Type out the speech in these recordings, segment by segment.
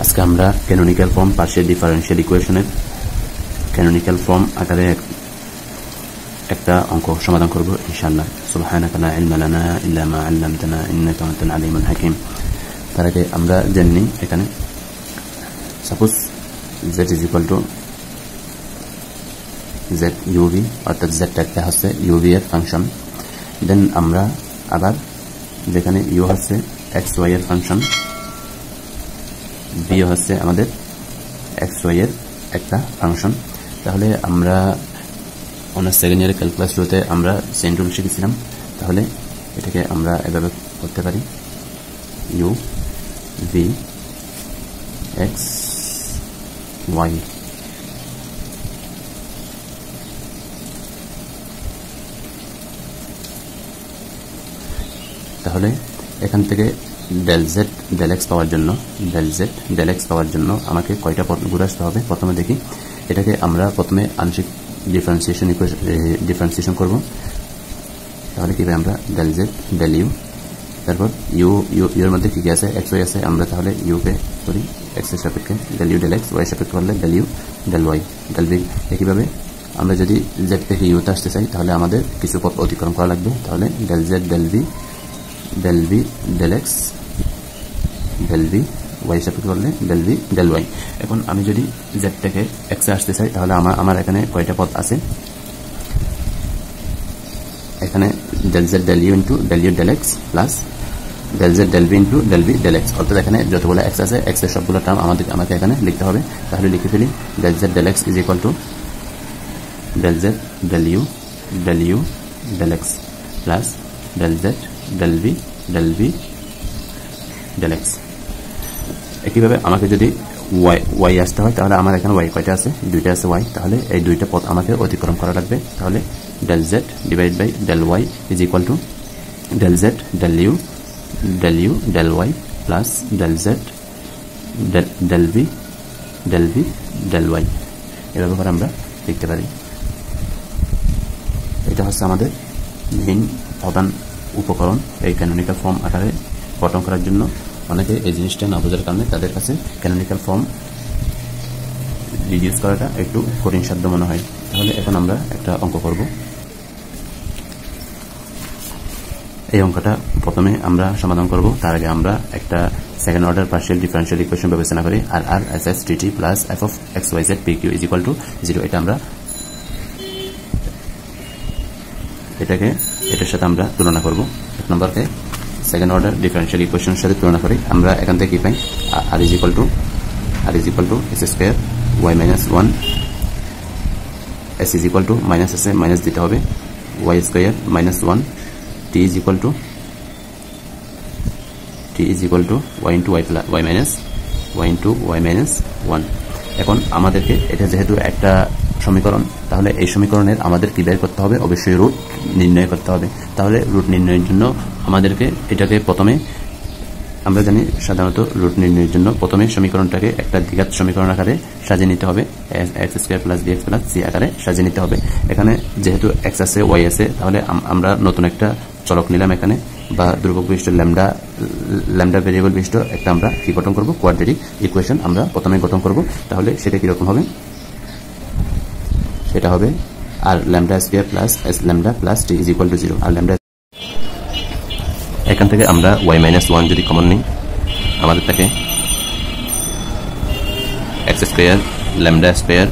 আজকে আমরা canonical form partial differential ইকুয়েশনের ক্যানোনিক্যাল ফর্ম আকারে একটা অঙ্ক সমাধান করব ইনশাআল্লাহ। সুবহানাকা লা ইলমা লানা ইল্লা মা 'আল্লামতানা ইন্নাকা আনতাল আলিমুল হাকিম। তার আগে আমরা জানি এখানে suppose z is equal two z uv অর্থাৎ z একটা হচ্ছে uv এর ফাংশন। দেন আমরা আবার যেখানে u হচ্ছে xy এর ফাংশন, v হচ্ছে আমাদের xy এর একটা ফাংশন। তাহলে আমরা অনার্স সেকেন্ড ইয়ারের ক্যালকুলাস শুরুতে আমরা চেইন রুল শিখেছিলাম। তাহলে এটাকে আমরা এভাবে করতে পারি u v x y। তাহলে এখান থেকে ডেল জেড ডেল এক্স পাওয়ার জন্য আমাকে কয়টা পদ ঘুরে আসতে হবে? প্রথমে দেখি এটাকে আমরা প্রথমে আংশিক ডিফারেন্সিয়েশন করব। তাহলে কি আমরা ডেল জেড ডেল ইউ, তারপর ইউ এর মধ্যে কি আছে? এক্স ওয়াই আছে। আমরা তাহলে ইউ কে করি এক্স এর সাপেক্ষে, del you del x, y সাপেক্ষে করলে del you del Y del v. একইভাবে আমরা যদি জেড থেকে ইউতে আসতে চাই তাহলে আমাদের কিছু পথ অতিক্রম করা লাগবে। তাহলে del Z del B del x del v, y সাপেক্ষে করলে ডেল বি ডেল ওয়াই। এখন আমি যদি জেড থেকে এক্সে আসতে চাই তাহলে আমার এখানে কয়টা পথ আছে? এখানে del Z del u into del you del x plus del Z del v into del B del x. অর্থাৎ এখানে যতগুলো এক্স আছে এক্স এর সবগুলো টার্ম আমাকে এখানে লিখতে হবে। তাহলে লিখে ফেলি del Z del x is equal to del Z del you del x plus del Z del B del x. একইভাবে আমাকে যদি ওয়াই আসতে হয় তাহলে আমার এখানে ওয়াই কয়টা আছে? দুইটা আছে ওয়াই। তাহলে এই দুইটা পথ আমাকে অতিক্রম করা লাগবে। তাহলে del Z divide by del y is equal to del Z del you del y plus del Z del B del y. এভাবে করে আমরা লিখতে পারি। এটা হচ্ছে আমাদের মেইন প্রধান উপকরণ এই ক্যানোনিক্যাল ফর্ম আকারে গঠন করার জন্য। অনেকে এই জিনিসটা না বোঝার কারণে তাদের কাছে ক্যানোনিক্যাল ফর্ম রিডিউস করাটা একটু কঠিন সাধ্য মনে হয়। তাহলে এখন আমরা একটা অঙ্ক করব। এই অঙ্কটা প্রথমে আমরা সমাধান করব। তার আগে আমরা একটা second order partial differential equation বিবেচনা করি। R R S S T T plus F of X Y Z P Q is equal to 0। এটা আমরা এটার সাথে আমরা তুলনা করব। এক নম্বরকে সেকেন্ড অর্ডার ডিফারেনশিয়াল ইকুয়েশনের সাথে তুলনা করি। আমরা এখান থেকে কি পাই? R is equal to S square Y minus 1, S is equal to minus এসে মাইনাস দিতে হবে, Y square minus 1, T is equal to Y into Y minus 1। এখন আমাদেরকে এটা যেহেতু একটা সমীকরণ, তাহলে এই সমীকরণের আমাদের কি বের করতে হবে? অবশ্যই রুট নির্ণয় করতে হবে। তাহলে রুট নির্ণয়ের জন্য আমাদেরকে এটাকে প্রথমে আমরা জানি সাধারণত রুট নির্ণয়ের জন্য প্রথমে সমীকরণটাকে একটা দ্বিঘাত সমীকরণ আকারে সাজিয়ে নিতে হবে, x square plus b x plus c আকারে সাজিয়ে নিতে হবে। এখানে যেহেতু এক্স আছে ওয়াই আছে তাহলে আমরা নতুন একটা চলক নিলাম এখানে, বা ধ্রুবক বিশিষ্ট ল্যামডা ভেরিয়েবল বিশিষ্ট একটা আমরা কি গঠন করব? কোয়াড্রেটিক ইকুয়েশন আমরা প্রথমে গঠন করব। তাহলে সেটা কিরকম হবে? সেটা হবে R lambda square plus S lambda plus T is equal to 0। আর ল্যামডা এখান থেকে আমরা ওয়াই মাইনাস 1 যদি কমন নিই আমাদের থাকে x square lambda square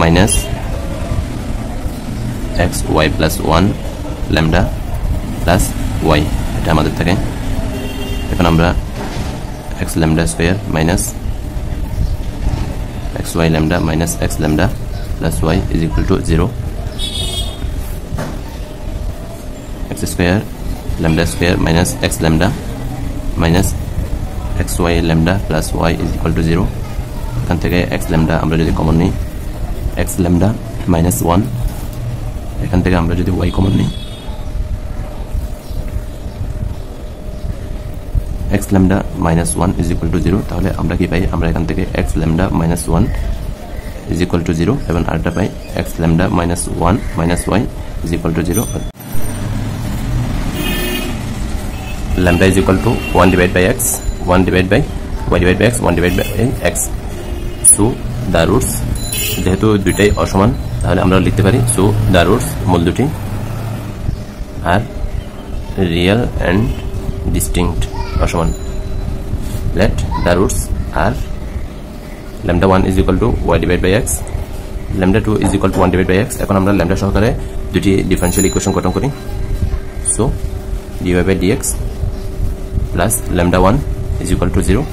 minus x y plus 1 lambda plus y. এটা আমাদের থাকে। এখন আমরা x lambda square minus x y lambda minus x lambda plus y is equal to 0। X square lambda square minus x lambda minus x y lambda plus y is equal to 0। এখান থেকে X lambda আমরা যদি common নিই X lambda minus 1, এখান থেকে আমরা যদি Y common নিই X lambda minus 1 is equal to 0। তাহলে আমরা কি পাই? আমরা এখান থেকে X lambda minus 1 is equal to 0 এবং আরটা পাই X lambda minus 1 minus Y is equal to 0। lambda is equal to 1 divided by x, 1 divided by y divide by x 1 divide by x। So the roots যেহেতু দুইটাই অসমান তাহলে আমরা লিখতে পারি সো দ্য রুটস মূল দুটি আর রিয়েল অ্যান্ড ডিস্টিংক্ট অসমান। Let the roots are lambda 1 is equal to y divided by x, lambda 2 is equal to 1 divided by x। এখন আমরা lambda সহকারে দুটি ডিফারেনশিয়াল ইকুয়েশন গঠন করি। So dy by dx plus lambda 1 is equal to 0,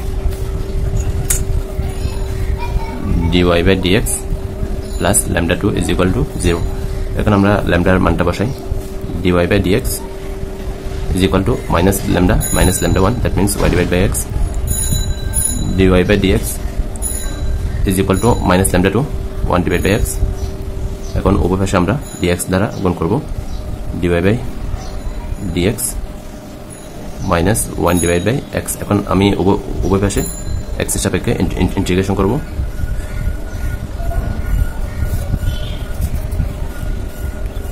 dy by dx plus lambda 2 is equal to 0। এখন আমরা lambda মানটা বসাই। dy by dx is equal to minus lambda 1, that means y divided by x, dy by dx is equal to minus lambda 2 1 divided by x। এখন উভয় পাশে আমরা dx দ্বারা গুণ করব। dy by dx minus 1 divided by x। এখন আমি উভয় পাশে x এর সাপেক্ষে ইন্টিগ্রেশন করব।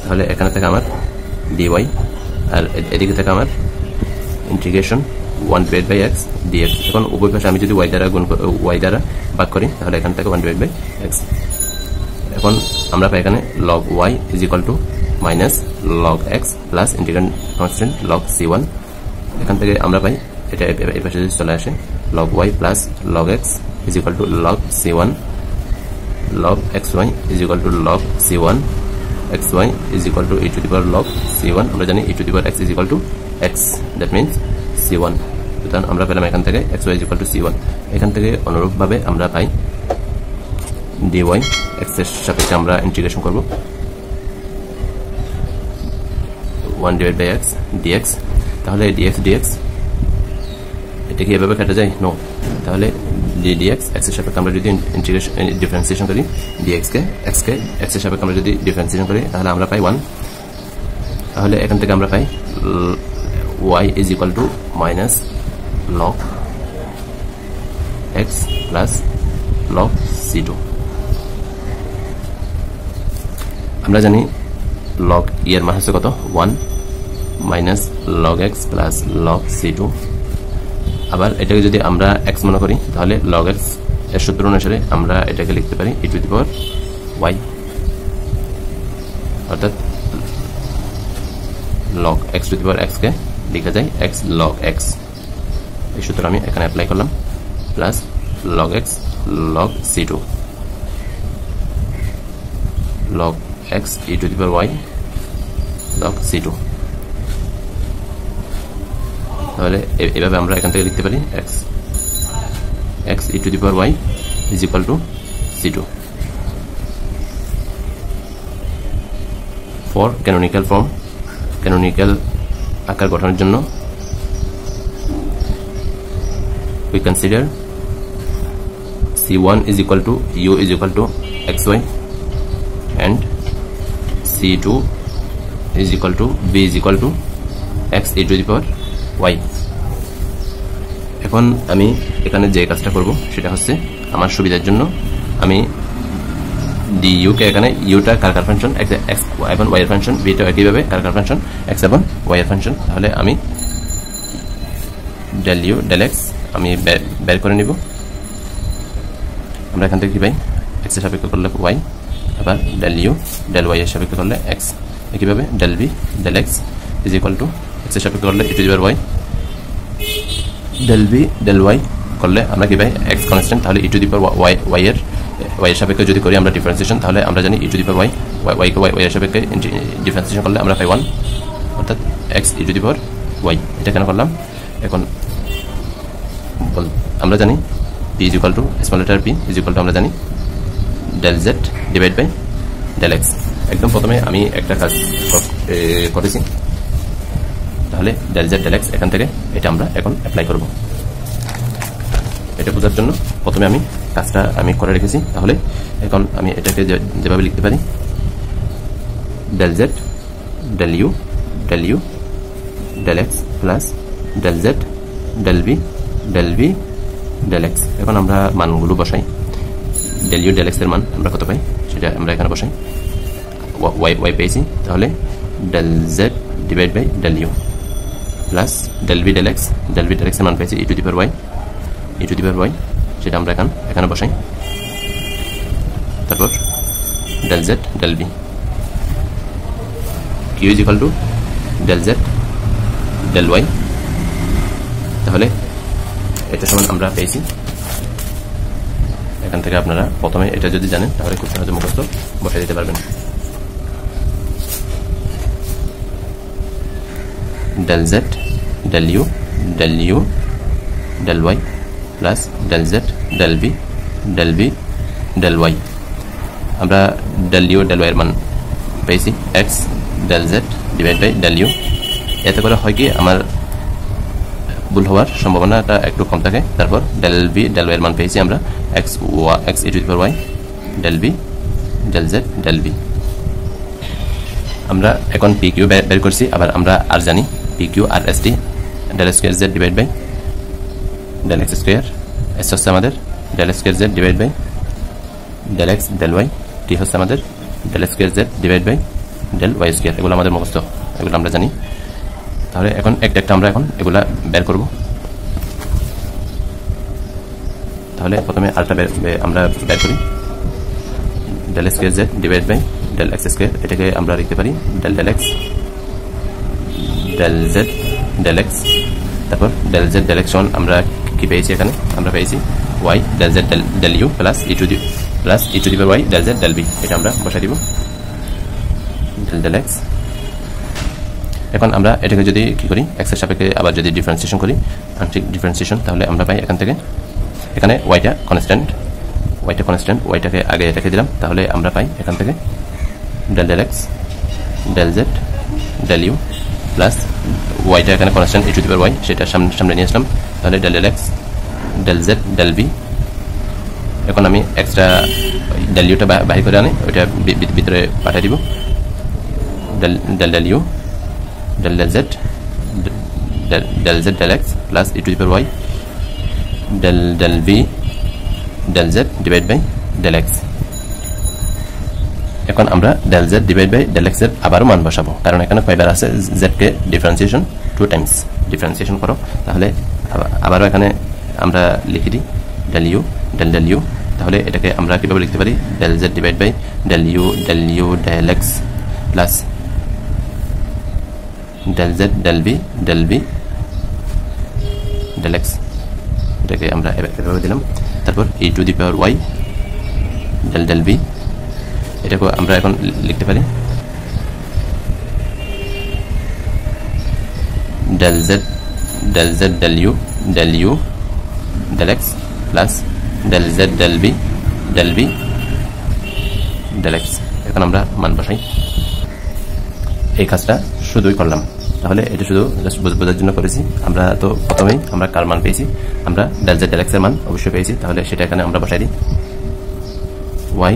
তাহলে এখানে থেকে আমার dy আর এদিকে থেকে আমার integration 1 divided by x dx। এখন উভয় পাশে আমি যদি y দ্বারা ভাগ করি তাহলে এখান থেকে 1 divided by x। এখন আমরা পাই এখানে log y is equal to minus log x plus integral constant log c1। এখান থেকে আমরা পাই এটা এই পাশে যদি চলে আসে log y plus log x is equal to log c1, log xy is equal to log c1, xy is equal to e to the power log c1। আমরা জানি e to the power x is equal to x, that means c1। সুতরাং আমরা পেলাম এখান থেকে xy is equal to c1। এখান থেকে অনুরূপভাবে আমরা পাই dy x এর সাপেক্ষে আমরা ইন্টিগ্রেশন করব 1 divided by x dx। তাহলে dx এটা কি এভাবে কাটা যায়? নো। তাহলে dx x এর সাপেক্ষে আমরা যদি ইন্টিগ্রেশন ডিফারেন্সিয়েশন করি dx কে x এর সাপেক্ষে আমরা যদি ডিফারেন্সিয়েশন করি তাহলে আমরা পাই 1। তাহলে এখান থেকে আমরা পাই y is equal to minus log x plus log c2। আমরা জানি log e এর মান হচ্ছে কত 1 minus log x plus log c2। আবার এটাকে যদি আমরা x মনে করি তাহলে log x এর সূত্র অনুসারে আমরা এটাকে লিখতে পারি e to the power y, অর্থাৎ log x to the power x কে লিখা যায় x log x। এই সূত্র আমি এখানে অ্যাপ্লাই করলাম plus log x log c2, log x e to the power y log c2। তাহলে এভাবে আমরা এখান থেকে লিখতে পারি x e to the power y is equal to c2। For canonical form, canonical আকার গঠনের জন্য we consider c1 is equal to u is equal to xy and c2 is equal to b is equal to x e to the power y। এখন আমি এখানে যে কাজটা করব সেটা হচ্ছে আমার সুবিধার জন্য আমি du কে এখানে u টা কার ফাংশন x এবং y এর ফাংশন, b টা একইভাবে কার ফাংশন x এবং y এর ফাংশন। তাহলে আমি del u del x আমি বের করে নিব। আমরা এখান থেকে কি পাই x এর সাপেক্ষে করলে y, আবার del u del y এর সাপেক্ষে করলে x। একইভাবে del b del x is equal to x এর সাপেক্ষে করলে e to the power y, del b del y করলে আমরা কি পাই x কনস্ট্যান্ট। তাহলে e to the power y এর সাপেক্ষে যদি করি আমরা ডিফারেন্সিয়েশন তাহলে আমরা জানি e to the power y K y এর সাপেক্ষে ডিফারেন্সিয়েশন করলে আমরা পাই 1, অর্থাৎ x e to the power y। এটা কেন করলাম? এখন আমরা জানি p is equal to small letter p is equal to আমরা জানি del z divided by del x। একদম প্রথমে আমি একটা কাজ করেছি, তাহলে del z del x এখান থেকে এটা আমরা এখন অ্যাপ্লাই করব। এটা বোঝার জন্য প্রথমে আমি কাজটা আমি করে রেখেছি। তাহলে এখন আমি এটাকে যেভাবে লিখতে পারি del z del u del x plus del z del b del x। এখন আমরা মানগুলো বসাই। del u del x এর মান আমরা কত পাই সেটা আমরা এখানে বসাই। y পেয়েছি, তাহলে del z divide by del u plus del b del x এর মান পেয়েছি e to the power y e to the power Y, সেটা আমরা এখানে বসাই। তারপর del Z del v, q is equal to del Z del y. তাহলে এটা সমান আমরা পেয়েছি। এখান থেকে আপনারা প্রথমে এটা যদি জানেন তাহলে খুব সহজে মুখস্থ বসাই দিতে পারবেন। Del Z del you del y plus del Z del B del y. আমরা ডেল ইউ ডেল ওয়াই এর মান পেয়েছি x del Z divide by del u. এতে করে হয় কি আমার ভুল হওয়ার সম্ভাবনাটা একটু কম থাকে। তারপর ডেল বি ডেল ওয়াই এর মান পেয়েছি আমরা x E to the power Y del B del Z del v. আমরা এখন পি কিউ বের করছি, আবার আমরা আর জানি P Q R S T del square Z divide by del x square, S হচ্ছে আমাদের del square Z divide by del x del Y, T হচ্ছে আমাদের del square Z divide by del Y square. এগুলো আমাদের মুখস্থ, এগুলো আমরা জানি। তাহলে এখন একটা আমরা এখন এগুলা বের করব। তাহলে প্রথমে আরটা আমরা বের করি, del square Z divide by del x square. এটাকে আমরা লিখতে পারি del del x del Z del x. তারপর ডেল জেড ডেল এক্স আমরা কি পেয়েছি এখানে? আমরা পেয়েছি y del Z del you plus E to the power Y del Z del B. এটা আমরা বসাই দিব ডেল ডেল এক্স। এখন আমরা এটাকে যদি কি করি এক্স এর সাপেক্ষে আবার যদি ডিফারেন্সিয়েশন করি, আংশিক ডিফারেন্সিয়েশন, তাহলে আমরা পাই এখান থেকে এখানে ওয়াইটা কনস্ট্যান্ট, ওয়াইটাকে আগে রেখে দিলাম। তাহলে আমরা পাই এখান থেকে del del x del Z del you plus ওয়াইটা এখানে constant E to the power Y, সেটা সামনে নিয়ে আসলাম। তাহলে del del x del Z del B. এখন আমি এক্সট্রা ডেল ইউটা বাহির করে আনি, ওইটা ভিতরে পাঠিয়ে দিব। Del del you del del Z del x plus E to the power Y del B del Z divide by del X. এখন আমরা del Z divide by del x এর আবারও মান বসাবো, কারণ এখানে কয়বার আছে জেড কে ডিফারেন্সিয়েশন 2 টাইমস ডিফারেন্সিয়েশন করো। তাহলে আবারও এখানে আমরা লিখে দিই ডেল ইউ ডেল ইউ। তাহলে এটাকে আমরা কিভাবে লিখতে পারি? Del Z divide by del you del x plus del Z del B del X. এটাকে আমরা এভাবে দিলাম। তারপর E to the power Y del V. এটাকে আমরা এখন লিখতে পারি del Z del you del x plus del Z del B del X. এখন আমরা মান বসাই। এই কাজটা শুধুই করলাম, তাহলে এটা শুধু জাস্ট বোঝার জন্য করেছি। আমরা তো প্রথমেই আমরা কার মান পেয়েছি? আমরা ডেল জেড ডেল এক্স এর মান অবশ্যই পেয়েছি। তাহলে সেটা এখানে আমরা বসাই দিই y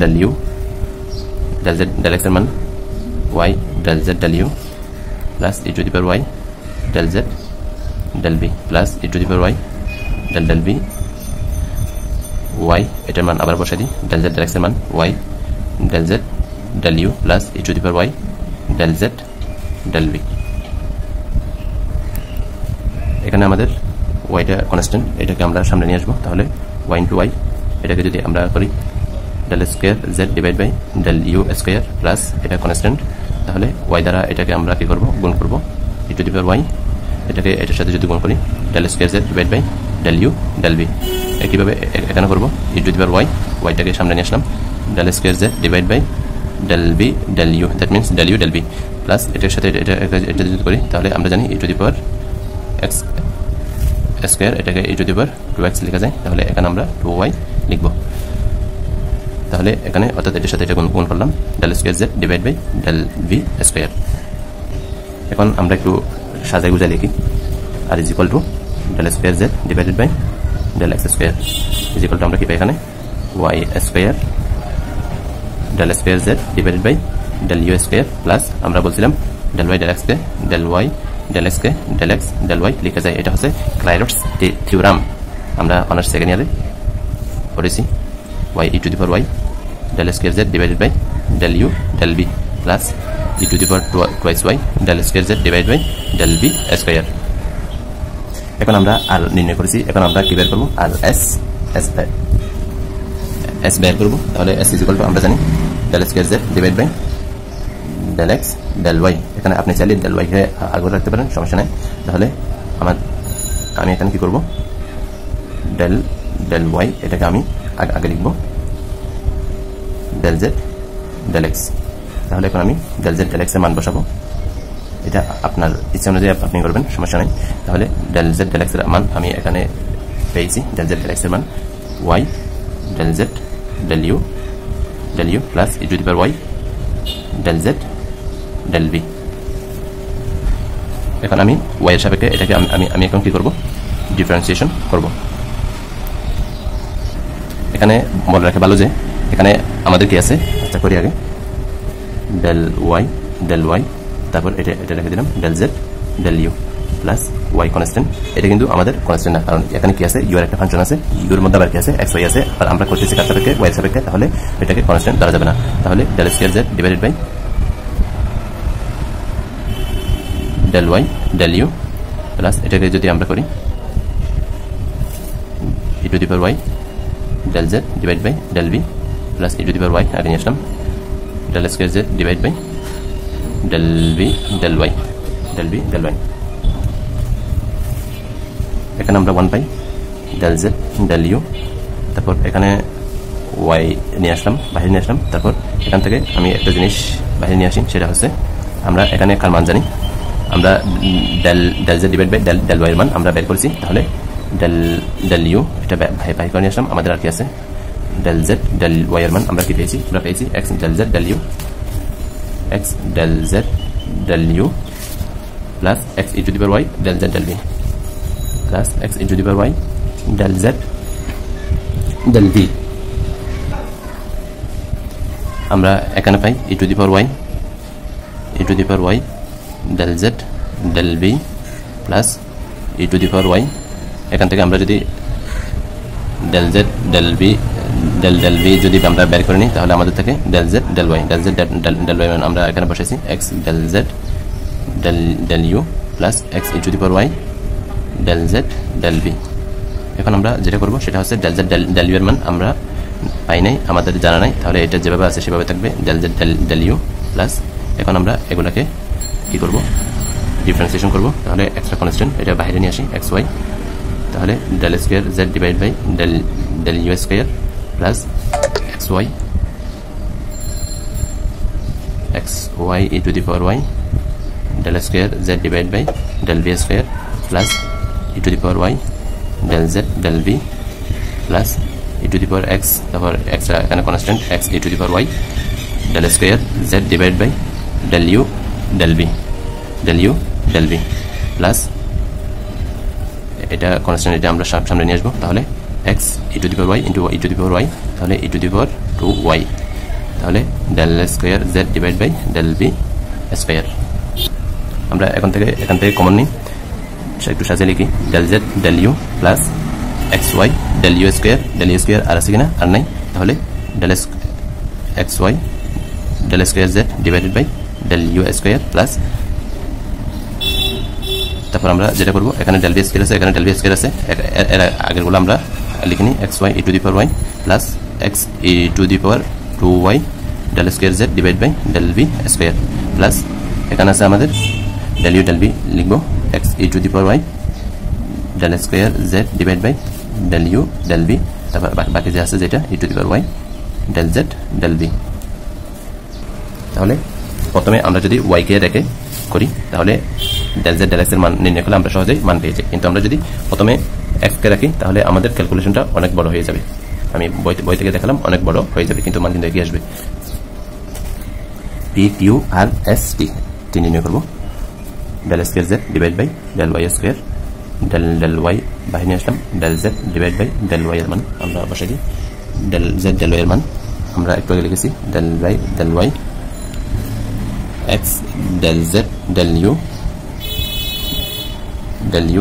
del you del Z del x এর মান y del Z del you plus E to the power Y del Z del B plus E to the power Y del v y. এটার মান আবার বসাই দিই del Z del x এর মান y del Z del you plus E to the power Y del Z del B. এখানে আমাদের ওয়াইটা constant, এটাকে আমরা সামনে নিয়ে আসবো। তাহলে ওয়াই ইন্টু ওয়াই, এটাকে যদি আমরা করি del square Z divide by del you square plus এটা কনস্ট্যান্ট। তাহলে ওয়াই দ্বারা এটাকে আমরা কি করবো? গুণ করবো ই টু দি পাওয়ার ওয়াই। এটাকে এটার সাথে যদি গুণ করি del square Z divide by del you del v. একইভাবে এখানে করবো ই টু দি পাওয়ার ওয়াই, ওয়াইটাকে সামনে নিয়ে আসলাম del square Z divide by del B del U, that means del you del B plus এটার সাথে এটা যদি করি তাহলে আমরা জানি E to the power X square, এটাকে E to the power 2x লেখা যায়। তাহলে এখানে আমরা 2y লিখবো। তাহলে এখানে অর্থাৎ এটার সাথে এটা গুণ করলাম del square Z divide by del V square. এখন আমরা একটু সাজাই গুজাই লিখি R is equal to del square Z divided by del x square is equal to আমরা কি পাই এখানে Y square del square Z divided by del you square plus আমরা বলছিলাম ডেল ওয়াই ডেল এক্স কে ডেল ওয়াই ডেল এক্স কে del x del Y লিখা যায়। এটা হচ্ছে ক্লাইরটস থিওরাম, আমরা অনার্স সেকেন্ড ইয়ারে পড়েছি। Y E to the power Y del square Z divided by del you del B plus E to the power twice y del square Z divide by del B square. এখন আমরা আর নির্ণয় করেছি, এখন আমরা কি বের করবো, আর এস বের করবো। তাহলে এস ইজ ইকুয়াল টু আমরা জানি del square z divide by del x del y। এখানে আপনি চাইলে del y কে আগে রাখতে পারেন, সমস্যা নেই। তাহলে আমি এখানে কি করব, del y এটাকে আমি আগে লিখব del z del x। তাহলে এখন আমি del z del x এর মান বসাবো, এটা আপনার ইচ্ছা অনুযায়ী আপনি করবেন, সমস্যা নেই। তাহলে del z del x এর মান আমি এখানে পেয়েছি, del z del x এর মান y del z del u plus e to the power y del z del v। এখন আমি y এর সাপেক্ষে এটাকে আমি এখন কি করব, ডিফারেন্সিয়েশন করব। এখানে মনে রাখা ভালো যে এখানে আমাদের কি আছে, আচ্ছা করি আগে del y, তারপর এটা রেখে দিলাম del z del u plus y constant. এটা কিন্তু আমাদের কনস্ট্যান্ট না, কারণ এখানে কি আছে, ইউ এর একটা ফাংশন আছে, ইউর মধ্যে আবার কি আছে, এক্স ওয়াই আছে, আর আমরা করতেছি কার সাপেক্ষে, ওয়াই এর সাপেক্ষে। তাহলে এটাকে কনস্ট্যান্ট ধরা যাবে না। তাহলে del square z divided by del y del u plus এটাকে যদি আমরা করি e to the power y del z divide by del v plus e to the power y আগে নিয়ে আসলাম del square z divide by del v del y del v del y। এখানে আমরা 1 পাই del z del u, তারপর এখানে y নিয়ে আসলাম, বাইরে নিয়ে আসলাম। তারপর এখান থেকে আমি একটা জিনিস বাইরে নিয়ে আসি, সেটা হচ্ছে আমরা এখানে কার মান জানি, আমরা del z divide by del y এর মান আমরা বের করেছি। তাহলে del u এটা বাই করে নিয়ে আসলাম। আমাদের আর কি আছে, del z del y এর মান আমরা কি পেয়েছি, আমরা পেয়েছি x del z del u, x del z del u plus x e to the power y del z del v plus x e to the power y del z del v। আমরা এখানে পাই e to the power y del z del v plus e to the power y। এখান থেকে আমরা যদি del z del v del v যদি আমরা বের করে নিই, তাহলে আমাদের থাকে del z del y del y আমরা এখানে বসাইছি x del z del u plus x e to the power y del z del v। এখন আমরা যেটা করব সেটা হচ্ছে del z del u এর মান আমরা পাই নাই, আমাদের জানা নাই, তাহলে এটা যেভাবে আছে সেভাবে থাকবে del z del u plus এখন আমরা এগুলাকে কি করব, ডিফারেন্সিয়েশন করব। তাহলে এক্সট্রা কনস্ট্যান্ট এটা বাইরে নিয়ে আসি x y। তাহলে del square z divide by del u square plus x y e to the power y del square z divide by del v square plus e to the power y del z del v plus e to the power x, তারপর extra এখানে constant x e to the power y del square z divide by del u del v plus এটা constant, এটা আমরা সামনে নিয়ে আসবো। তাহলে x e to the power y into e to the power y, তাহলে e to the power 2y, তাহলে del square z divide by del v square. আমরা এখান থেকে কমন নিই, একটু সাজিয়ে লিখি del z del u plus xy del u square আর আছে কিনা, আর নাই। তাহলে del xy del square z divided by del u square plus, তারপর আমরা যেটা করব এখানে del v স্কয়ার আছে, এখানে del v স্কয়ার আছে, এর আগেরগুলো আমরা লিখিনি xy e to the power y plus x e to the power 2y del square z divide by del v square plus এখানে আছে আমাদের del u del v লিখব x e to the power y del square z divide by del u del v, তারপর বাকি যে আছে যেটা e to the power y del z del v। তাহলে প্রথমে আমরা যদি y কে রেখে করি, তাহলে del z del x এর মান নির্ণয় করলে আমরা সহজেই মান পেয়ে যাই। কিন্তু আমরা যদি প্রথমে x কে রাখি, তাহলে আমাদের ক্যালকুলেশনটা অনেক বড় হয়ে যাবে। আমি বই থেকে দেখালাম অনেক বড় হয়ে যাবে, কিন্তু মান কিন্তু এগিয়ে আসবে। p q r s t নির্ণয় করব del square z divide by del y square del y বাইরে নিয়ে আসলাম, del z divide by del y এর মান আমরা বসাই দিই। del z del y এর মান আমরা একটু আগে লিখেছি del y x del z del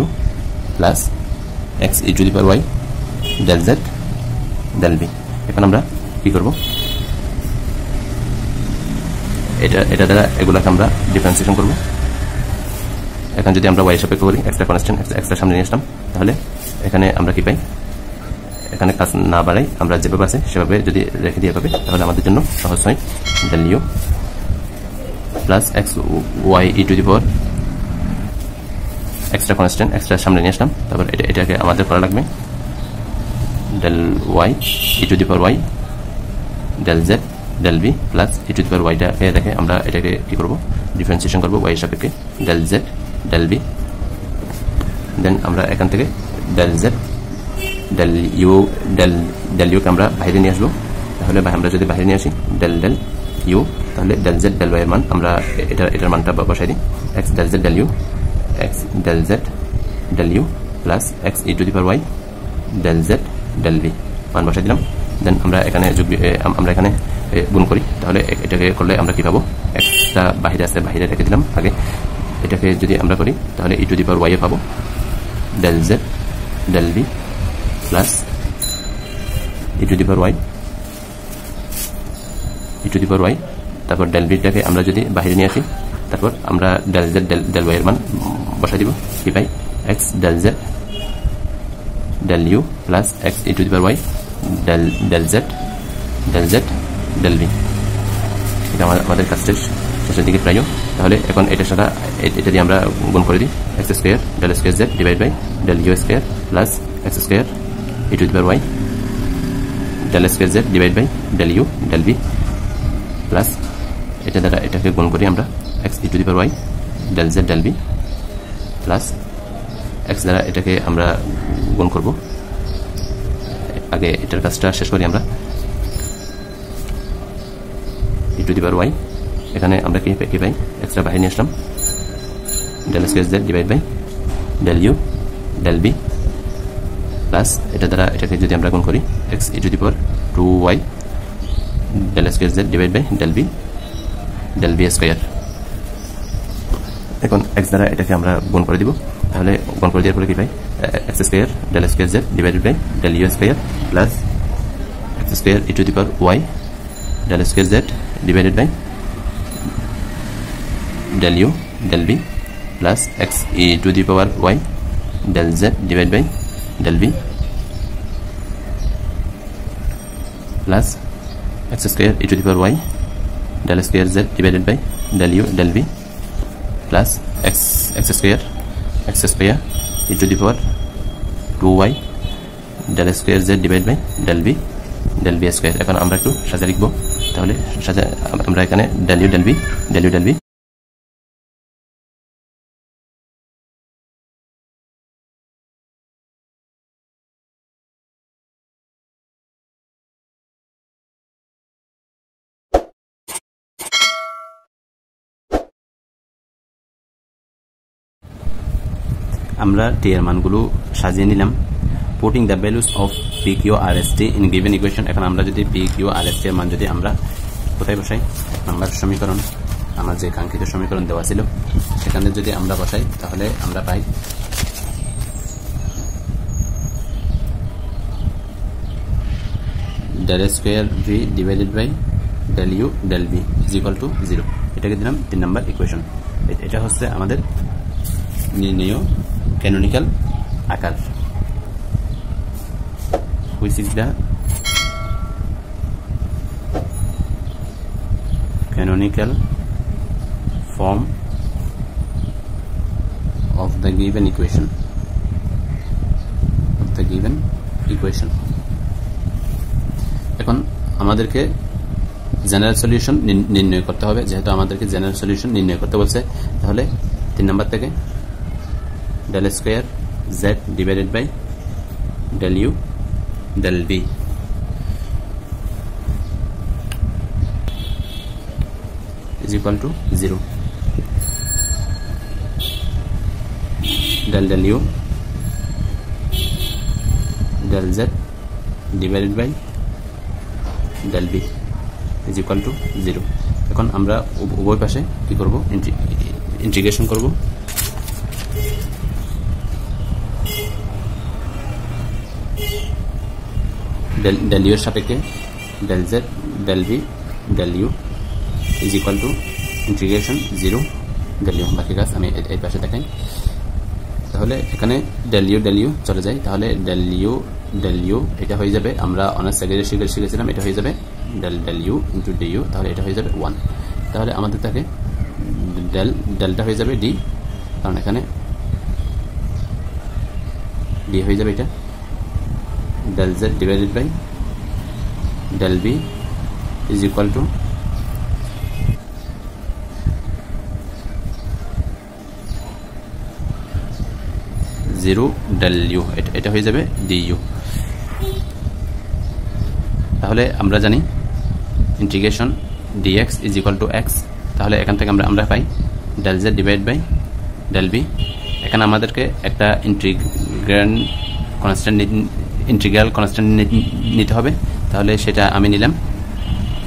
u plus x e to the power y del z del v। এখন আমরা কি করব, এটা দ্বারা এগুলাকে আমরা ডিফারেন্সিয়েশন করব। এখন যদি আমরা ওয়াই সাপেক্ষে করি এক্সট্রা কনস্ট্যান্ট এক্সট্রা সামনে নিয়ে আসলাম, তাহলে এখানে আমরা কি পাই, এখানে কাজ না বাড়াই আমরা যেভাবে আছে সেভাবে যদি রেখে দিয়ে পাবে, তাহলে আমাদের জন্য সহজ হয়। Del you plus X Y E to the power extra constant extra সামনে নিয়ে আসলাম, তারপর এটাকে আমাদের করা লাগবে del Y E to the power Y del Z del B plus E to the power ওয়াইটাকে দেখে আমরা এটাকে কি করবো, ডিফারেন্সিয়েশন করবো ওয়াই সাপেক্ষে del Z del V, then আমরা এখান থেকে ডেল জেড ডেল ইউকে আমরা বাইরে নিয়ে আসবো। তাহলে আমরা যদি বাইরে নিয়ে আসি ডেল ইউ, তাহলে ডেল জেড ডেল ওয়াই এর মান আমরা এটার মানটা বসাই দিই, x del Z del u x del Z del you plus x E to the power Y del Z del v মান বসাই দিলাম। দেন আমরা এখানে আমরা এখানে গুণ করি, তাহলে এটাকে করলে আমরা কি পাবো, এক্সটা বাইরে আছে বাইরে রেখে দিলাম আগে, এটাকে যদি আমরা করি তাহলে ই টু দি পাওয়ার ওয়াই এ পাবো del Z del B plus E to the power y, তারপর ডেল বিটাকে আমরা যদি বাইরে নিয়ে আসি, তারপর আমরা ডেল জেড ডেল ওয়াই এর মান বসাই দিব, কি পাই X del Z del you plus x E to the power Y del Z del B. এটা আমাদের কাজটা শেষের দিকে প্রায়। তাহলে এখন এটার সাথে এটা দিয়ে আমরা গুণ করে দিই, x square del square Z divide by del you square plus x square E to the power Y del square Z divide by del you del B plus এটা দ্বারা এটাকে গুণ করি আমরা x E to the power Y del Z del B plus x দ্বারা এটাকে আমরা গুণ করব। আগে এটার কাজটা শেষ করি আমরা, ই টু দি পাওয়ার ওয়াই এখানে আমরা কি পাই, এক্সট্রা বাইরে নিয়ে আসলাম del square Z divide by del you del B plus এটা দ্বারা এটাকে যদি আমরা গুণ করি X E to the power 2y del square Z divide by del B square. এখন এক্স দ্বারা এটাকে আমরা গুণ করে দিব, তাহলে গুণ করে দেওয়ার পরে কি পাই, X square del square Z divided by del you square plus x square E to the power Y del square Z divided by del you del B plus x E to the power Y del Z divide by del B plus x square E to the power Y del square Z divided by del you del B plus x square E to the power 2y del square Z divide by del B square. এখন আমরা একটু সাজা লিখবো, তাহলে সাজা আমরা এখানে del you del v আমরা টি এর মানগুলো সাজিয়ে নিলাম। Putting the values of p Q R S t in given equation. এখন আমরা যদি p Q R S T এর মান যদি আমরা কোথায় বসাই, নাম্বার সমীকরণ, আমার যে কাঙ্ক্ষিত সমীকরণ দেওয়া ছিল সেখানে যদি আমরা বসাই, তাহলে আমরা পাই del square V divided by del you del V is equal to 0। এটাকে দিলাম 3 নম্বর ইকুয়েশন। এটা হচ্ছে আমাদের নির্ণেয় ক্যানোনিক্যাল আকার, which is the canonical form of the given equation এখন আমাদেরকে জেনারেল সলিউশন নির্ণয় করতে হবে। যেহেতু আমাদেরকে জেনারেল সলিউশন নির্ণয় করতে বলছে, তাহলে 3 নম্বর থেকে del square Z divided by del you del v is equal to 0, del u del z divided by del b is equal to 0। এখন আমরা উভয় পাশে কি করব, ইন্টিগ্রেশন করব। del u এর সাপেক্ষে del z del b del u is equal to integration 0 del u. বাকি কাজ আমি এই পাশে দেখাই। তাহলে এখানে ডেল ইউ চলে যায়, তাহলে ডেল ইউ এটা হয়ে যাবে, আমরা অনার্স সেকেন্ডে শিখেছিলাম, এটা হয়ে যাবে del u into d you, তাহলে এটা হয়ে যাবে 1। তাহলে আমাদের থাকে ডেলটা হয়ে যাবে ডি, কারণ এখানে ডি হয়ে যাবে এটা del Z divided by del V is equal to zero del U, এটা হয়ে যাবে ডি ইউ। তাহলে আমরা জানি integration DX is equal to X, তাহলে এখান থেকে আমরা পাই del Z divide by del B. এখানে আমাদেরকে একটা ইন্টিগ্রাল কনস্ট্যান্ট নিতে হবে, তাহলে সেটা আমি নিলাম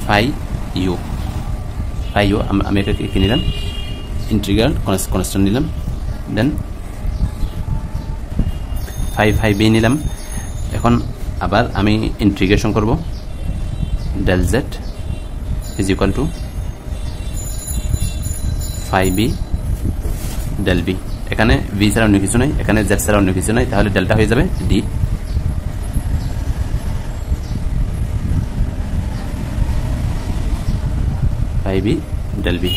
ফাই ইউ। আমি এটাকে কি নিলাম, ইন্টিগ্রাল কনস্ট্যান্ট নিলাম, দেন ফাই বি নিলাম। এখন আবার আমি ইন্টিগ্রেশন করব del z is equal to phi b del B. এখানে বি ছাড়া অন্য কিছু নাই, এখানে জেড ছাড়া অন্য কিছু নাই, তাহলে ডেলটা হয়ে যাবে d. Phi b del B.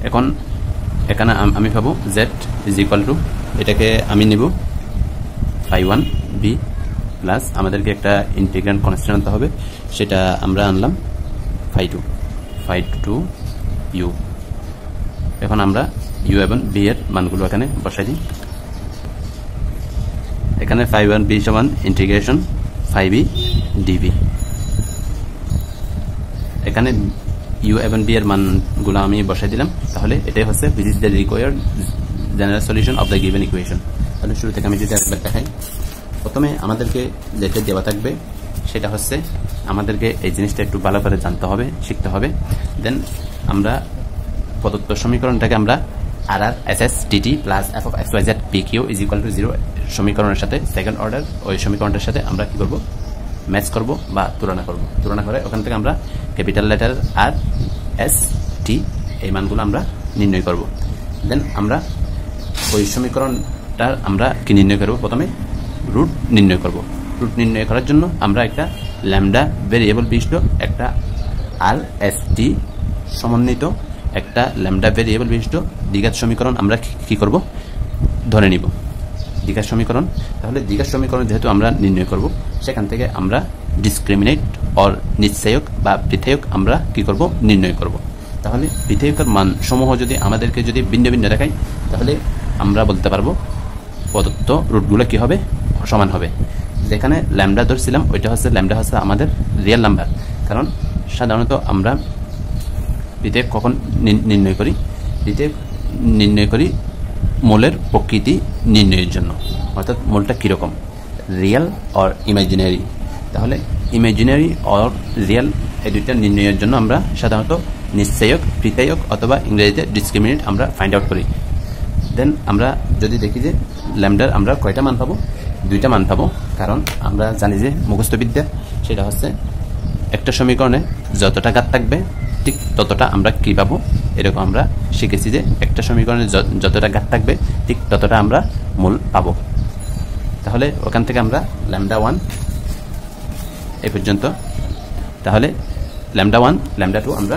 এখন এখানে আমি পাবো জেড ইজ ইকুয়াল টু, এটাকে আমি নিব ফাই 1 বি প্লাস আমাদেরকে একটা ইন্টিগ্রান্ড কনস্ট্যান্ট আনতে হবে, সেটা আমরা আনলাম ফাই 2 ইউ। এখন আমরা ইউ এবং বি এর মানগুলো এখানে বসাই দিই। এখানে ফাই 1 বি সমান ইন্টিগ্রেশন ফাই বি ডিবি। এখানে ইউ এবং বি এর মানগুলো আমি বসাই দিলাম, তাহলে এটাই হচ্ছে this is the required general solution of the given equation. তাহলে শুরু থেকে আমি যদি একবার দেখাই, প্রথমে আমাদেরকে যেটা দেওয়া থাকবে সেটা হচ্ছে আমাদেরকে এই জিনিসটা একটু ভালো করে জানতে হবে, শিখতে হবে। দেন আমরা প্রদত্ত সমীকরণটাকে আমরা R S S T plus F of X Y Z P Q is equal to 0 সমীকরণের সাথে সেকেন্ড অর্ডার ওই সমীকরণটার সাথে আমরা কি করব, ম্যাচ করব বা তুলনা করব। তুলনা করে ওখান থেকে আমরা ক্যাপিটাল লেটার আর এস টি এই মানগুলো আমরা নির্ণয় করব। দেন আমরা ওই সমীকরণটার আমরা কি নির্ণয় করব, প্রথমে রুট নির্ণয় করব। রুট নির্ণয় করার জন্য আমরা একটা ল্যামডা ভেরিয়েবল বিশিষ্ট একটা আর এস টি সমন্বিত একটা ল্যামডা ভেরিয়েবল বিশিষ্ট দ্বিঘাত সমীকরণ আমরা কি করব, ধরে নিব দ্বিঘাত সমীকরণ। তাহলে দ্বিঘাত সমীকরণ যেহেতু আমরা নির্ণয় করব, সেখান থেকে আমরা ডিসক্রিমিনেট অর নিশ্চয়ক বা পৃথক আমরা কি করব, নির্ণয় করব। তাহলে পৃথকের মান সমূহ যদি আমাদেরকে যদি ভিন্ন ভিন্ন দেখায়, তাহলে আমরা বলতে পারবো প্রদত্ত রুটগুলো কি হবে, সমান হবে। যেখানে ল্যামডা ধরছিলাম ওইটা হচ্ছে ল্যামডা হচ্ছে আমাদের রিয়েল নাম্বার, কারণ সাধারণত আমরা পৃথক কখন নির্ণয় করি, পৃথক নির্ণয় করি মোলের প্রকৃতি নির্ণয়ের জন্য, অর্থাৎ মোলটা কীরকম, রিয়েল অর ইমাজিনারি। তাহলে ইমাজিনারি অর রিয়েল এই দুইটা নির্ণয়ের জন্য আমরা সাধারণত নিশ্চয়ক, পৃথক অথবা ইংরেজিতে ডিসক্রিমিনেট আমরা ফাইন্ড আউট করি। দেন আমরা যদি দেখি যে ল্যামডার আমরা কয়টা মান পাবো, 2টা মান পাবো, কারণ আমরা জানি যে মুখস্থবিদ্যা সেটা হচ্ছে একটা সমীকরণে যতটা ঘাত থাকবে ঠিক ততটা আমরা কি পাবো, এরকম আমরা শিখেছি যে একটা সমীকরণে যতটা ঘাত থাকবে ঠিক ততটা আমরা মূল পাবো। তাহলে ওখান থেকে আমরা ল্যামডা 1 এই পর্যন্ত, তাহলে ল্যামডা 1 ল্যামডা 2 আমরা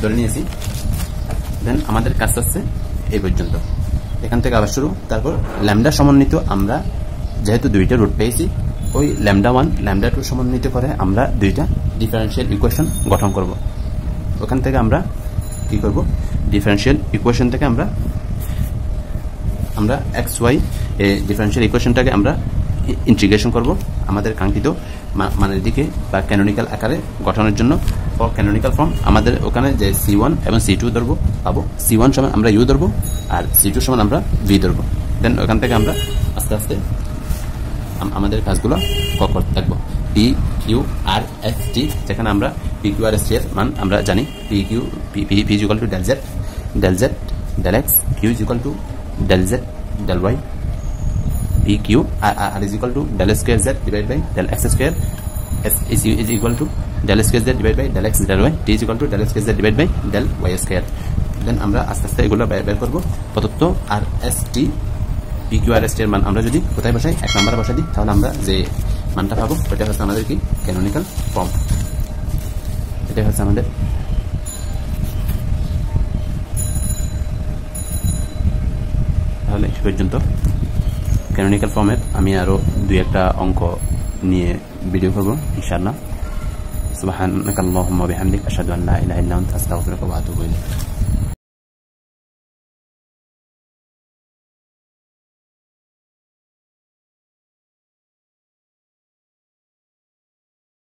ধরে নিয়েছি। দেন আমাদের কাজ হচ্ছে এই পর্যন্ত, এখান থেকে আবার শুরু। তারপর ল্যামডা সমন্বিত আমরা যেহেতু 2টা রুট পেয়েছি, ওই ল্যামডা 1 ল্যামডা 2 সমন্বিত করে আমরা 2টা ডিফারেনশিয়াল ইকুয়েশন গঠন করব। ওখান থেকে আমরা কি করব, ডিফারেনশিয়াল ইকুয়েশন থেকে আমরা এক্স ওয়াই এই ডিফারেনশিয়াল ইকুয়েশনটাকে আমরা ইন্টিগ্রেশন করব আমাদের কাঙ্ক্ষিত মানের দিকে বা ক্যানোনিক্যাল আকারে গঠনের জন্য। ফর ক্যানোনিক্যাল ফর্ম আমাদের ওখানে যে C1 এবং C2 ধরবো পাবো, C1 সমান আমরা ইউ ধরবো আর C2 সমান আমরা ভি ধরবো। দেন ওখান থেকে আমরা আস্তে আস্তে আমাদের কাজগুলো করতে থাকবো। P Q R S t, যেখানে আমরা p Q R S T এর মান আমরা জানি, p is equal to del Z del x, q is equal to del Z del y, p Q r is equal to del square Z divide by del x square, s is equal to del square Z divide by del x del Y, t is equal to del square Z divide by del Y square. Then আমরা আস্তে আস্তে এগুলো বের করবো প্রদত্ত R S T P Q R S T এর মান আমরা যদি কোথায় বসাই 1 নম্বরে বসাই দিই তাহলে আমরা যে মানটা পাবো ওটা হচ্ছে আমাদের কি ক্যানোনিক্যাল ফর্ম। এটা হচ্ছে আমাদের তাহলে এই পর্যন্ত ক্যানোনিক্যাল ফর্মের আমি আরো 2-1টা অঙ্ক নিয়ে ভিডিও করব ইনশাআল্লাহ। সুবহানাকাল্লাহুম্মা ওয়া বিহামদিকা আশহাদু আন লা ইলাহা ইল্লা আনতা আস্তাগফিরুকা ওয়া আতুবু ইলাইক।